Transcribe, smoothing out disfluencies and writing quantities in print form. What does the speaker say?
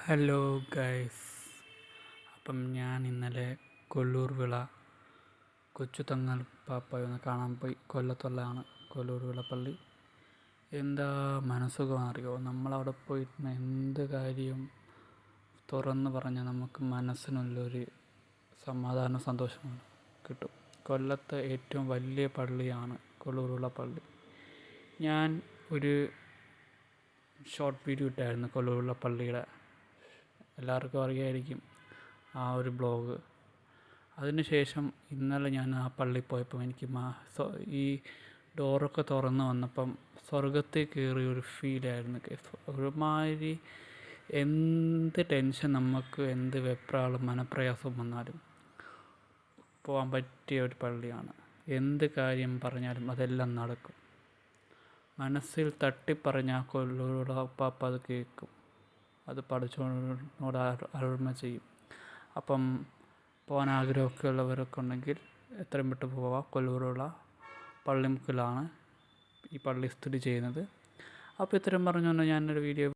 Hello guys. അപ്പം ഞാൻ ഇന്നലെ കൊല്ലൂർ വിള കൊച്ചുതങ്ങൾ പാപ്പായൊന്ന് കാണാൻ പോയി. കൊല്ലത്തുള്ളതാണ് കൊല്ലൂർ വിള പള്ളി. എന്താ മനസ്സുഖമറിയോ, നമ്മളവിടെ പോയിരുന്ന എന്ത് കാര്യം തുറന്ന് പറഞ്ഞാൽ നമുക്ക് മനസ്സിനുള്ളൊരു സമാധാനം സന്തോഷമാണ് കിട്ടും. കൊല്ലത്തെ ഏറ്റവും വലിയ പള്ളിയാണ് കൊല്ലൂർ വിള പള്ളി. ഞാൻ ഒരു ഷോർട്ട് വീഡിയോ ഇട്ടായിരുന്നു കൊല്ലൂർ വിള പള്ളിയുടെ, എല്ലാവർക്കും അറിയായിരിക്കും ആ ഒരു ബ്ലോഗ്. അതിനുശേഷം ഇന്നലെ ഞാൻ ആ പള്ളിയിൽ പോയപ്പം എനിക്ക് ഈ ഡോറൊക്കെ തുറന്ന് വന്നപ്പം സ്വർഗത്തിൽ കയറിയൊരു ഫീലായിരുന്നു. ഒരുമാതിരി എന്ത് ടെൻഷൻ നമുക്ക്, എന്ത് വെപ്രാളും മനപ്രയാസം വന്നാലും പോകാൻ പറ്റിയ ഒരു പള്ളിയാണ്. എന്ത് കാര്യം പറഞ്ഞാലും അതെല്ലാം നടക്കും. മനസ്സിൽ തട്ടിപ്പറഞ്ഞാൽ കൊല്ലൂർ പാപ്പ അത് കേൾക്കും. അത് പഠിച്ചവനോട് അരുമ ചെയ്യും. അപ്പം പോകാൻ ആഗ്രഹമൊക്കെ ഉള്ളവരൊക്കെ ഉണ്ടെങ്കിൽ എത്രയും പെട്ടെന്ന് പോവാം. കൊല്ലൂരുള്ള പള്ളിമുക്കിലാണ് ഈ പള്ളി സ്ഥിതി ചെയ്യുന്നത്. അപ്പോൾ ഇത്രയും പറഞ്ഞുകൊണ്ട് ഞാനൊരു വീഡിയോ